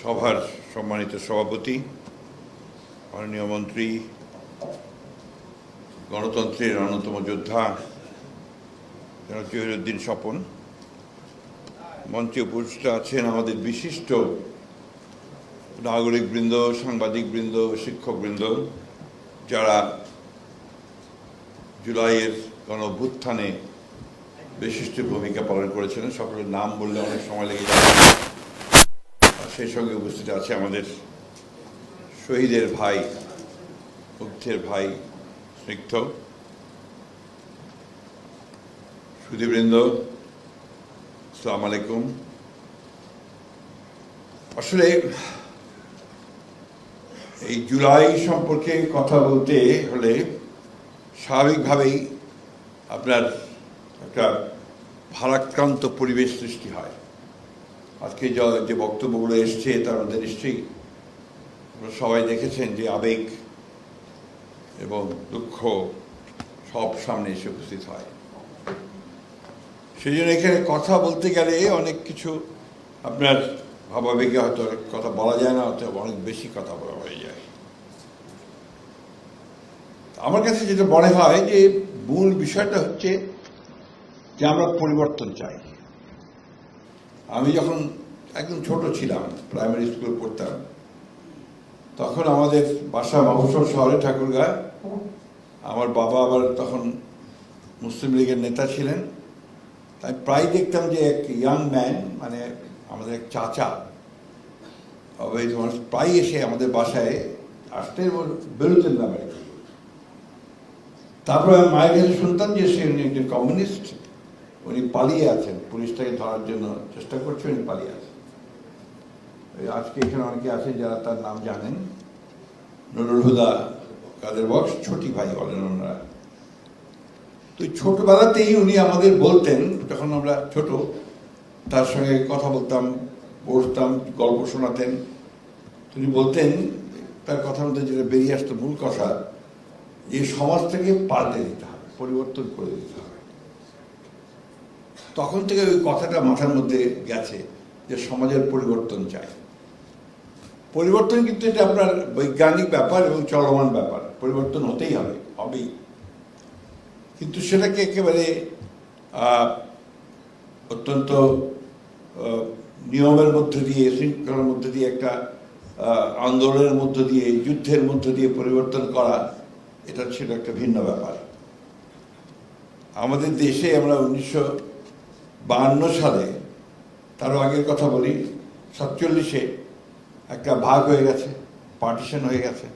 সভার সম্মানিত সভাপতি, মাননীয় মন্ত্রী, গণতন্ত্রের অন্যতম যোদ্ধা জনাব জহিরুদ্দিন স্বপন, মঞ্চে উপস্থিত আছেন আমাদের বিশিষ্ট নাগরিকবৃন্দ, সাংবাদিকবৃন্দ, শিক্ষকবৃন্দ, যারা জুলাইয়ের গণঅভ্যুত্থানে বিশিষ্ট ভূমিকা পালন করেছিলেন। সকলের নাম বললে অনেক সময় লেগে যাবে। সেই সঙ্গে উপস্থিত আছে আমাদের শহীদের ভাই, মুগ্ধের ভাই, স্নিগ্ধ সুধীবৃন্দ, আসসালামু আলাইকুম। আসলে এই জুলাই সম্পর্কে কথা বলতে হলে স্বাভাবিকভাবেই আপনার একটা ভারাক্রান্ত পরিবেশ সৃষ্টি হয়। আজকে যে বক্তব্যগুলো এসছে তার মধ্যে নিশ্চয়ই সবাই দেখেছেন যে আবেগ এবং দুঃখ সব সামনে এসে উপস্থিত হয়। সেই জন্য এখানে কথা বলতে গেলে অনেক কিছু আপনার ভাবাবেগে হয়তো অনেক কথা বলা যায় না, হয়তো অনেক বেশি কথা বলা হয়ে যায়। আমার কাছে যেটা মনে হয় যে মূল বিষয়টা হচ্ছে যে আমরা পরিবর্তন চাই। আমি যখন একদম ছোট ছিলাম, প্রাইমারি স্কুল পড়তাম, তখন আমাদের বাসা মফস্বল শহরে ঠাকুরগাঁ। আমার বাবা আবার তখন মুসলিম লীগের নেতা ছিলেন। তাই প্রায় দেখতাম যে এক ইয়াং ম্যান, মানে আমাদের এক চাচা অবৈধ মানুষ, প্রায় এসে আমাদের বাসায় আসতেন এবং বেরোতেন না বাড়ি। তারপর আমি মায়ের কাছে শুনতাম যে সে একজন কমিউনিস্ট, উনি পালিয়ে আছেন, পুলিশটাকে ধরার জন্য চেষ্টা করছে, উনি পালিয়ে আছেন। আজকে এখানে অনেকে আছেন যারা তার নাম জানেন, নুরুল হুদা, কাদের বক্স, ছোটি ভাই বলেন ওনারা। তো ছোটবেলাতেই উনি আমাদের বলতেন, যখন আমরা ছোট, তার সঙ্গে কথা বলতাম, বসতাম, গল্প শোনাতেন। তিনি বলতেন, তার কথার মধ্যে যেটা বেরিয়ে আসতো মূল কথা, যে সমাজটাকে পাল্টে দিতে হবে, পরিবর্তন করে দিতে হবে। তখন থেকে ওই কথাটা মাথার মধ্যে গেছে যে সমাজের পরিবর্তন চাই। পরিবর্তন কিন্তু এটা আপনার বৈজ্ঞানিক ব্যাপার এবং চলমান ব্যাপার, পরিবর্তন হতেই হবে, হবেই। কিন্তু সেটাকে একেবারে অত্যন্ত নিয়মের মধ্যে দিয়ে, শৃঙ্খলার মধ্যে দিয়ে, একটা আন্দোলনের মধ্য দিয়ে, যুদ্ধের মধ্য দিয়ে পরিবর্তন করা, এটা ছিল একটা ভিন্ন ব্যাপার। আমাদের দেশে আমরা 1952 সালে, তারও আগের কথা বলি, 47-এ একটা ভাগ হয়ে গেছে, পার্টিশন হয়ে গেছে।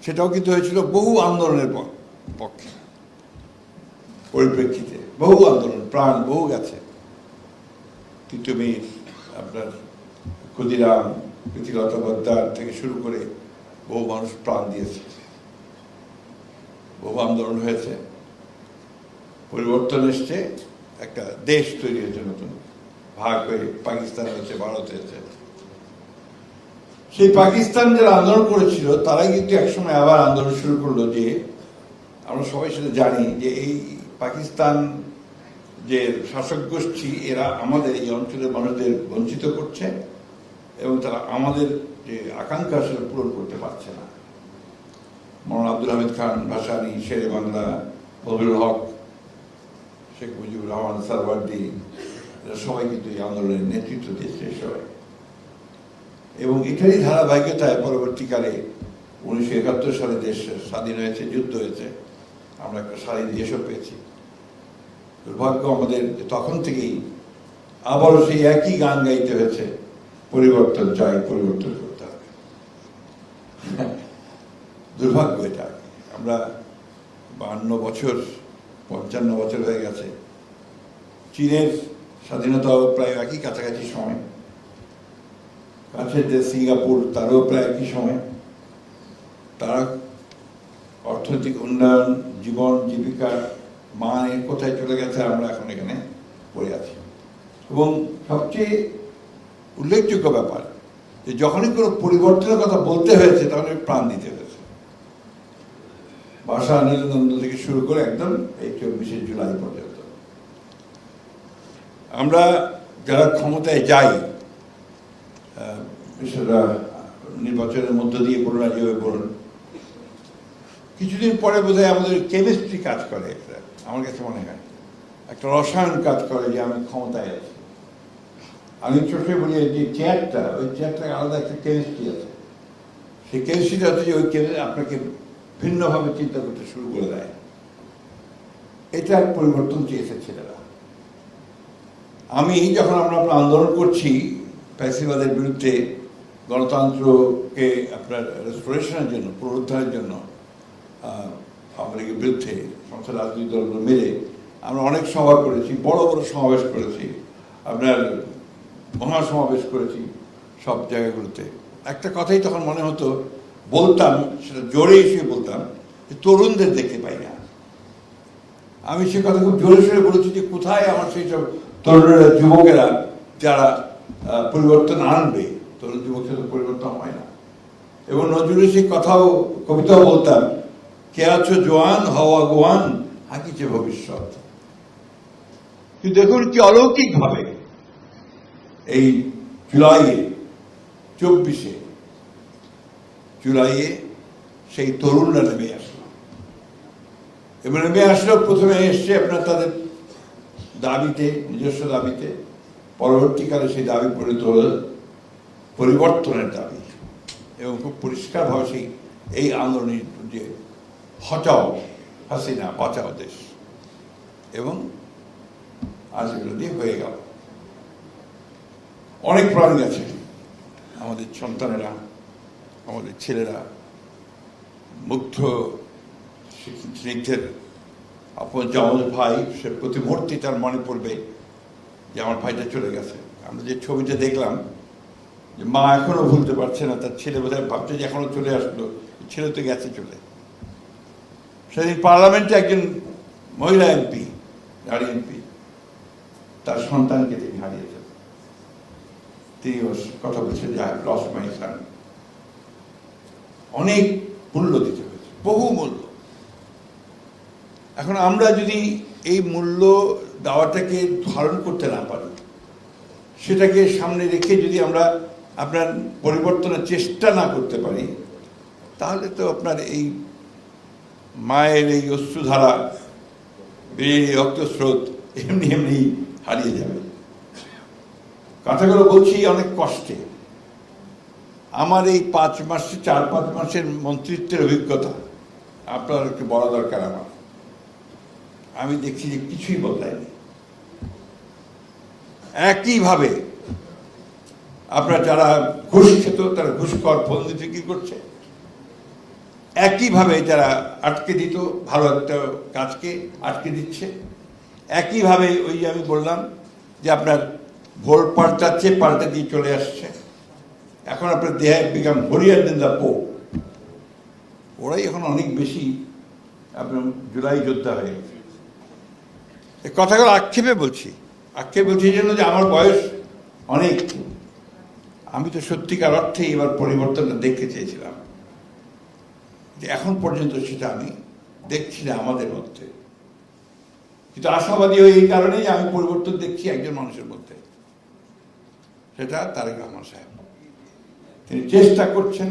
সেটাও কিন্তু হয়েছিল বহু আন্দোলনের পক্ষে, পরিপ্রেক্ষিতে বহু আন্দোলন, প্রাণ বহু গেছে। তিতুমির, আপনার ক্ষুদিরাম, প্রীতিলতা বদ্দার থেকে শুরু করে বহু মানুষ প্রাণ দিয়েছে, বহু আন্দোলন হয়েছে, পরিবর্তন এসছে, একটা দেশ তৈরি হয়েছে, নতুন ভাগ হয়ে পাকিস্তান হয়েছে, ভারত হয়েছে। সেই পাকিস্তান যারা আন্দোলন করেছিল তারাই কিন্তু একসময় আবার আন্দোলন শুরু করলো, যে আমরা সবাই সেটা জানি যে এই পাকিস্তান যে শাসক গোষ্ঠী, এরা আমাদের এই অঞ্চলের মানুষদের বঞ্চিত করছে এবং তারা আমাদের যে আকাঙ্ক্ষা সেটা পূরণ করতে পারছে না। মৌলানা আব্দুল হামিদ খান ভাসানী, শেরে বাংলা, ফজলুল হক, শেখ মুজিবুর রহমান, সারওয়ার্দী, এরা সবাই কিন্তু এই আন্দোলনের নেতৃত্ব দিয়েছে সবাই। এবং এটারই ধারাবাহিকতায় পরবর্তীকালে 1971 সালে দেশ স্বাধীন হয়েছে, যুদ্ধ হয়েছে, আমরা একটা স্বাধীন দেশও পেয়েছি। দুর্ভাগ্য আমাদের তখন থেকেই আবারও সেই একই গান গাইতে হয়েছে, পরিবর্তন চাই, পরিবর্তন করতে হবে। দুর্ভাগ্য এটা। আমরা 52 বছর, 55 বছর হয়ে গেছে। চীনের স্বাধীনতাও প্রায় একই কাছাকাছি সময়, কাছের যে সিঙ্গাপুর, তারও প্রায় একই সময়। তারা অর্থনৈতিক উন্নয়ন, জীবন জীবিকার মান কোথায় চলে গেছে, আমরা এখন এখানে পড়ে আছি। এবং সবচেয়ে উল্লেখযোগ্য ব্যাপার যে যখনই কোনো পরিবর্তনের কথা বলতে হয়েছে, তখন প্রাণ দিতে হয়েছে। ভাষা নীলনন্দ থেকে শুরু করে একদম এই 24শে জুলাই পর্যন্ত আমরা যারা ক্ষমতায় যাই, সেটা নির্বাচনের মধ্য দিয়ে পুনরায় যেভাবে বলুন, কিছুদিন পরে বোধহয় আমাদের কেমিস্ট্রি কাজ করে, একটা আমার কাছে মনে হয় একটা রসায়ন কাজ করে যে আমি ক্ষমতায় আছি। আমি ছোটে বলি যে চেয়ারটা, ওই চেয়ারটার আলাদা একটা কেমিস্ট্রি আছে। সেই কেমিস্ট্রিটা হচ্ছে যে ওই আপনাকে ভিন্নভাবে চিন্তা করতে শুরু করে দেয়। এটার পরিবর্তন চেয়েছে ছেলেরা। আমি যখন আমরা আন্দোলন করছি ফ্যাসিবাদের বিরুদ্ধে, গণতন্ত্রকে আপনার রেস্টোরেশনের জন্য, পুনরুদ্ধারের জন্য, আমাদের বিরুদ্ধে সমস্ত রাজনৈতিক দলগুলো মিলে আমরা অনেক সভা করেছি, বড় বড় সমাবেশ করেছি, আপনার মহাসমাবেশ করেছি সব জায়গাগুলোতে। একটা কথাই তখন মনে হতো, বলতাম, সেটা জোরে এসে বলতাম, যে তরুণদের দেখতে পাই না। আমি সে কথা খুব জোরে সোরে বলেছি যে কোথায় আমার সেই সব তরুণেরা, যুবকেরা যারা পরিবর্তন আনবে। তরুণ যুবকের তো পরিবর্তন হয় না। এবং নজরুলের সেই কথাও, কবিতাও বলতাম, কে আছো জোয়ান হওয়া গোয়ান হাকিছে ভবিষ্যৎ। কিন্তু দেখুন কি অলৌকিক ভাবে এই জুলাইয়ে 24 জুলাইয়ে সেই তরুণরা নেমে আসলো। এবং নেমে আসলো, প্রথমে এসছে আপনার তাদের দাবিতে, নিজস্ব দাবিতে, পরবর্তীকালে সেই দাবি পরিণত হল পরিবর্তনের দাবি। এবং খুব পরিষ্কারভাবে সেই এই আন্দোলনের যে হটাও হাসিনা, বাঁচাও দেশ, এবং আজ এগুলো দিয়ে হয়ে গেল। অনেক প্রাণ গেছে, আমাদের সন্তানেরা, আমাদের ছেলেরা, মুগ্ধ স্নিগ্ধের আপন যে আমাদের ভাই, সে প্রতি মুহূর্তে তার মনে পড়বে যে আমার ভাইটা চলে গেছে। আমরা যে ছবিটা দেখলাম, যে মা এখনো ভুলতে পারছে না, তার ছেলে বোধহয় ভাবছে যে এখনো চলে আসলো, ছেলে তো গেছে চলে। সেদিন পার্লামেন্টে একজন মহিলা এমপি, নারী এমপি, তার সন্তানকে তিনি হারিয়েছেন। তিনি কথা বলছেন যে লস মাই সান। অনেক মূল্য দিতে হয়েছে, বহু মূল্য। এখন আমরা যদি এই মূল্য দেওয়াটাকে ধারণ করতে না পারি, সেটাকে সামনে রেখে যদি আমরা আপনার পরিবর্তনের চেষ্টা না করতে পারি, তাহলে তো আপনার এই মায়ের এই অশ্রুধারা, এই রক্তস্রোত এমনি এমনি হারিয়ে যাবে। কথাগুলো বলছি অনেক কষ্টে। আমার এই 4-5 মাসের মন্ত্রিত্বের অভিজ্ঞতা আপনার একটু বলা দরকার আমার। আমি দেখছি যে কিছুই বদলায়নি। একইভাবে আপনার যারা ঘুষ খেত, তারা ঘুষখোর ফন্দি বিক্রি করছে। একইভাবে যারা আটকে দিত ভালো একটা কাজকে আটকে দিচ্ছে। একইভাবে ওই যে আমি বললাম যে আপনার ভোট পাল্টাচ্ছে, পাল্টে দিয়ে চলে আসছে। এখন আপনার দেহে বিকাম হরিয়ার দেন দা পো। ওরাই এখন অনেক বেশি আপনার জুলাই যোদ্ধা হয়ে গেছে। এই কথাগুলো আক্ষেপে বলছি এই জন্য যে আমার বয়স অনেক। আমি তো সত্যিকার অর্থে এবার পরিবর্তনটা দেখতে চেয়েছিলাম, যে এখন পর্যন্ত সেটা আমি দেখছি না আমাদের মধ্যে। কিন্তু আশাবাদী হয়ে এই কারণে যে আমি পরিবর্তন দেখছি একজন মানুষের মধ্যে, সেটা তারেক রহমান সাহেব। তিনি চেষ্টা করছেন,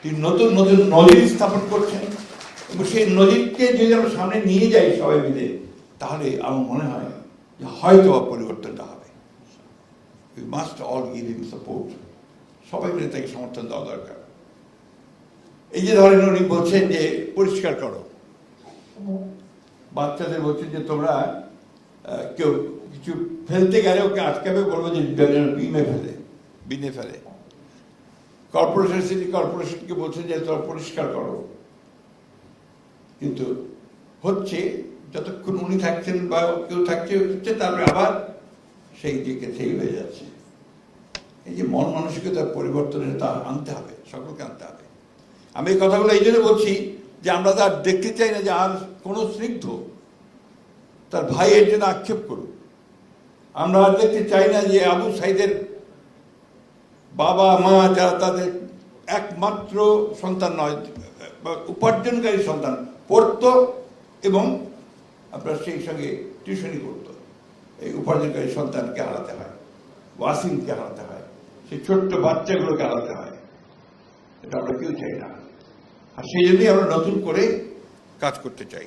তিনি নতুন নতুন নজির স্থাপন করছেন, এবং সেই নজিরকে যদি আমরা সামনে নিয়ে যাই সবাই মিলে, তাহলে আমার মনে হয় যে হয়তো পরিবর্তনটা হবে। We must all give him support. সবাই মিলে তাকে সমর্থন দেওয়া দরকার। এই যে ধরেন উনি বলছেন যে পরিষ্কার করো, বাচ্চাদের বলছেন যে তোমরা কেউ কিছু ফেলতে গেলে ওকে আটকাবে, বলবো যে বিনে ফেলে। কর্পোরেশন, সিটি কর্পোরেশনকে বলছেন যে তোমরা পরিষ্কার করো, কিন্তু হচ্ছে যতক্ষণ উনি থাকছেন বা কেউ থাকছে হচ্ছে, তারপরে আবার সেই দিকে সেই হয়ে যাচ্ছে। এই যে মন মানসিকতার পরিবর্তনের তা আনতে হবে, সকলকে আনতে হবে। আমি এই কথাগুলো এই জন্য বলছি যে আমরা তো আর দেখতে চাই না যে আর কোনো স্নিগ্ধ তার ভাইয়ের জন্য আক্ষেপ করুক। আমরা আর দেখতে চাই না যে আবু সাইদের বাবা মা যারা তাদের একমাত্র সন্তান নয়, উপার্জনকারী সন্তান, পড়তো এবং আপনার সেই সঙ্গে টিউশনি করতো, এই উপার্জনকারী সন্তানকে হারাতে হয়, ওয়াসিমকে হারাতে হয়। সেই ছোট্ট বাচ্চাগুলোকে আলাদা হয়, এটা আমরা কেউ চাই না। আর সেই জন্যই আমরা নতুন করে কাজ করতে চাই।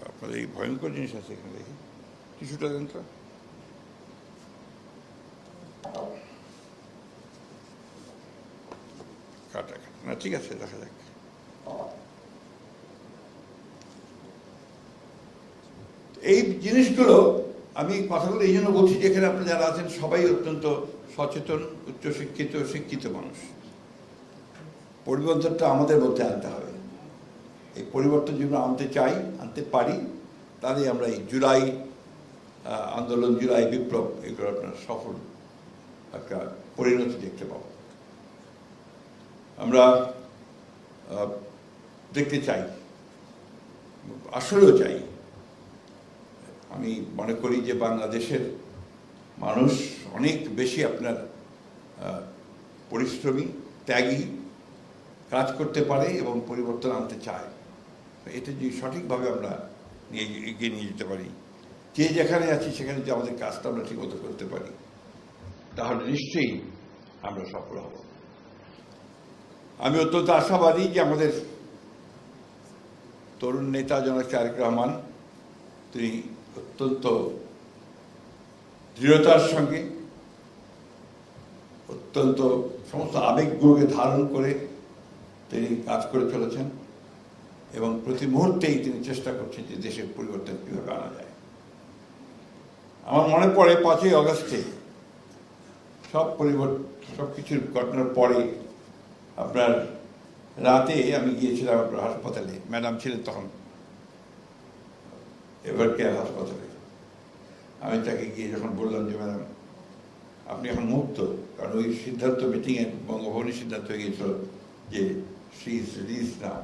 আপনাদের এই ভয়ঙ্কর জিনিস আছে এখানে, দেখি কিছুটা দেন তো। কাটা না, ঠিক আছে, দেখা যাক। এই জিনিসগুলো আমি কথাগুলো এই জন্য বলছি যে এখানে আপনি যারা আছেন সবাই অত্যন্ত সচেতন, উচ্চশিক্ষিত, শিক্ষিত মানুষ। পরিবর্তনটা আমাদের মধ্যে আনতে হবে। এই পরিবর্তন যদি আনতে চাই, আনতে পারি, তাহলে আমরা এই জুলাই আন্দোলন, জুলাই বিপ্লব, এগুলো আপনার সফল একটা পরিণতি দেখতে পাবো। আমরা দেখতে চাই, আসলেও চাই। আমি মনে করি যে বাংলাদেশের মানুষ অনেক বেশি আপনার পরিশ্রমী, ত্যাগী, কাজ করতে পারে এবং পরিবর্তন আনতে চায়। এটা যদি সঠিকভাবে আমরা এগিয়ে নিয়ে যেতে পারি, যে যেখানে আছি সেখানে যে আমাদের কাজটা আমরা ঠিকমতো করতে পারি, তাহলে নিশ্চয়ই আমরা সফল হব। আমি অত্যন্ত আশাবাদী যে আমাদের তরুণ নেতা জনাব তারেক রহমান, তিনি অত্যন্ত দৃঢ়তার সঙ্গে, অত্যন্ত সমস্ত আবেগগুলোকে ধারণ করে তিনি কাজ করে চলেছেন এবং প্রতি মুহূর্তেই তিনি চেষ্টা করছেন যে দেশের পরিবর্তন কীভাবে আনা যায়। আমার মনে পড়ে 5ই অগস্টে সব কিছুর ঘটনার পরে আপনার রাতে আমি গিয়েছিলাম আপনার হাসপাতালে, ম্যাডাম ছিলেন তখন এভার কেয়ার হাসপাতালে। আমি তাকে গিয়ে যখন বললাম যে ম্যাডাম আপনি এখন মুক্ত, কারণ ওই সিদ্ধান্ত মিটিংয়ে বঙ্গভবনের সিদ্ধান্ত হয়ে গিয়েছিল যে শি ইজ রিলিজড নাও।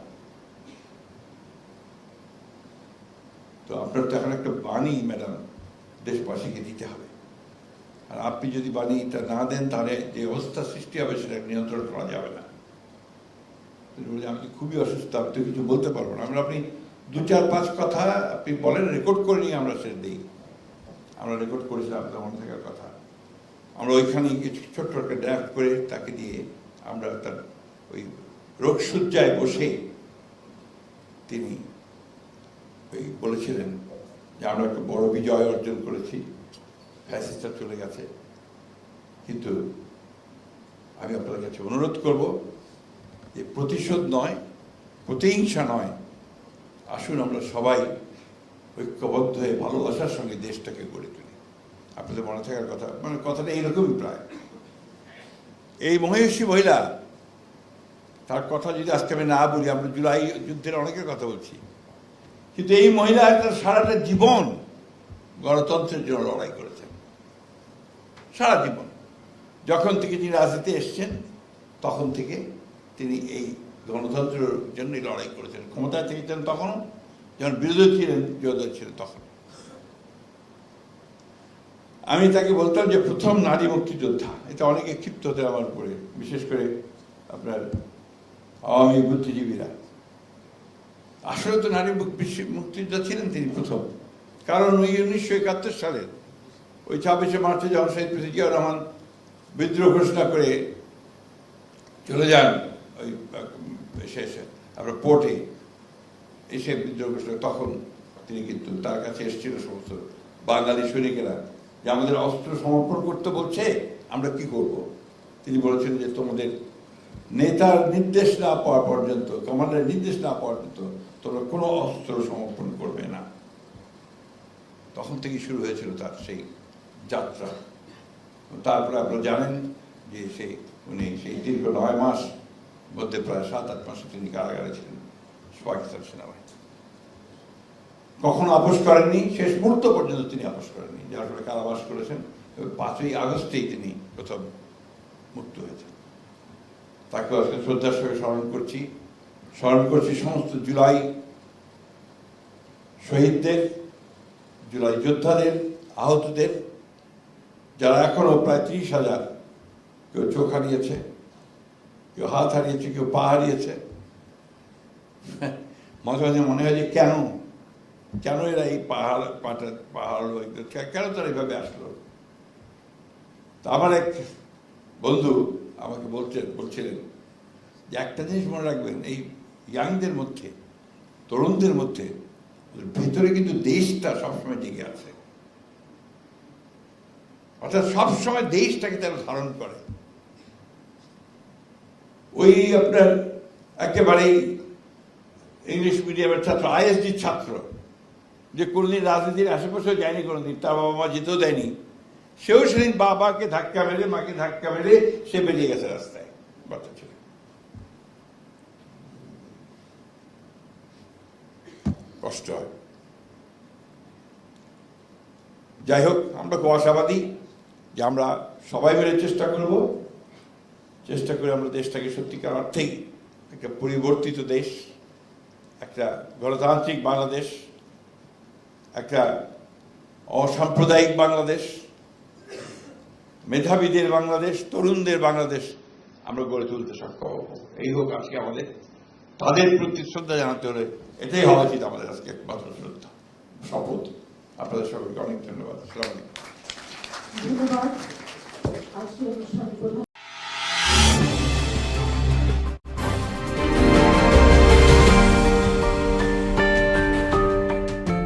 তো আপনার তো এখন একটা বাণী ম্যাডাম দেশবাসীকে দিতে হবে, আর আপনি যদি বাণীটা না দেন তাহলে যে অবস্থা সৃষ্টি হবে সেটা নিয়ন্ত্রণ করা যাবে না। বলি আমি তো খুবই অসুস্থ, আমি তো কিছু বলতে পারবো না। আপনি 2-4-5 কথা আপনি বলেন, রেকর্ড করে নিয়ে আমরা সেটা দিই। আমরা রেকর্ড করেছিলাম আপনার মনে থাকার কথা। আমরা ওইখানে কিছু ছোট্ট একটা ড্রাফট করে তাকে দিয়ে আমরা তার ওই রোগশয্যায় বসে তিনি ওই বলেছিলেন যে আমরা একটা বড় বিজয় অর্জন করেছি, ফ্যাসিস্টরা চলে গেছে। কিন্তু আমি আপনাদের কাছে অনুরোধ করব যে প্রতিশোধ নয়, প্রতিহিংসা নয়, আসুন আমরা সবাই ঐক্যবদ্ধ হয়ে ভালোবাসার সঙ্গে দেশটাকে গড়ে তুলি। আপনাদের মনে থাকার কথা, মানে কথাটা এইরকমই প্রায়। এই মহিষী মহিলা, তার কথা যদি আজকে আমি না বলি, আমরা জুলাই যুদ্ধের অনেকের কথা বলছি, কিন্তু এই মহিলা একটা সারাটা জীবন গণতন্ত্রের জন্য লড়াই করেছেন, সারা জীবন। যখন থেকে তিনি রাজনীতি এসছেন তখন থেকে তিনি এই গণতন্ত্রের জন্যই লড়াই করেছেন। ক্ষমতায় থেকেছেন তখনও, যখন বিরোধী ছিলেন, বিরোধী ছিলেন তখন। আমি তাকে বলতাম যে প্রথম নারী মুক্তিযোদ্ধা। এটা অনেকে ক্ষিপ্ত হতে আমার উপরে, বিশেষ করে আপনার আওয়ামী বুদ্ধিজীবীরা। আসলে তো নারী মুক্তিযোদ্ধা ছিলেন তিনি প্রথম, কারণ ওই 1971 সালের ওই 26শে মার্চে যখন শহীদ প্রেসিডেন্ট জিয়াউর রহমান বিদ্রোহ ঘোষণা করে চলে যান ওই শেষে আপনার পোর্টে এসে বিদ্রোহ ঘোষণা, তখন তিনি কিন্তু তার কাছে এসেছিল সমস্ত বাঙালি সৈনিকেরা যে আমাদের অস্ত্র সমর্পণ করতে বলছে, আমরা কি করব। তিনি বলেছেন যে তোমাদের নেতার নির্দেশ না পাওয়া পর্যন্ত, কমান্ডারের নির্দেশ না পাওয়া পর্যন্ত তোমরা কোনো অস্ত্র সমর্পণ করবে না। তখন থেকে শুরু হয়েছিল তার সেই যাত্রা। তারপরে আপনারা জানেন যে উনি সেই দীর্ঘ 9 মাস মধ্যে প্রায় 7-8 মাসে তিনি কারাগারে ছিলেন পাকিস্তান সেনাবাহিনী। কখনো আপোষ করেননি, শেষ মুহূর্ত পর্যন্ত তিনি আপোষ করেননি, যার ফলে কারাবাস করেছেন। 5ই আগস্টেই তিনি প্রথম মুক্ত হয়েছেন। তাকে আজকে শ্রদ্ধার সঙ্গে স্মরণ করছি সমস্ত জুলাই শহীদদের, জুলাই যোদ্ধাদের, আহতদের, যারা এখনো প্রায় 30,000, কেউ চোখ হারিয়েছে, কেউ হাত হারিয়েছে, কেউ পা হারিয়েছে। মাঝে মাঝে মনে হয় যে কেন এরা এই পাহাড় কেন তারা এইভাবে আসলো। আমার এক বন্ধু আমাকে বলছিলেন যে একটা জিনিস মনে রাখবেন, এই ইয়াংদের মধ্যে, তরুণদের মধ্যে ভেতরে কিন্তু দেশটা সবসময় জেগে আছে, অর্থাৎ সবসময় দেশটাকে তারা ধারণ করে। ওই আপনার একেবারেই ইংলিশ মিডিয়ামের ছাত্র, আইএসডি ছাত্র, যে কোনোদিন রাজনীতির আশেপাশেও যায়নি, কোনোদিন তার বাবা মা যেতেও দেয়নি, সেও সেদিন বাবাকে ধাক্কা মেরে, মাকে ধাক্কা মেরে সে বেরিয়ে গেছে রাস্তায়, বাচ্চা ছেলে। কষ্ট হয়। যাই হোক, আমরা খুব আশাবাদী যে আমরা সবাই মিলে চেষ্টা করে আমরা দেশটাকে সত্যিকার অর্থেই একটা পরিবর্তিত দেশ, একটা গণতান্ত্রিক বাংলাদেশ, একটা অসাম্প্রদায়িক বাংলাদেশ, মেধাবীদের বাংলাদেশ, তরুণদের বাংলাদেশ আমরা গড়ে তুলতে সক্ষম হব। এই হোক আজকে আমাদের, তাদের প্রতি শ্রদ্ধা জানাতে হলে এটাই হওয়া উচিত আমাদের আজকে মাত্র শ্রদ্ধা, শপথ। আপনাদের সকলকে অনেক ধন্যবাদ। আসসালামু আলাইকুম। ধন্যবাদ। আজকে অনুষ্ঠান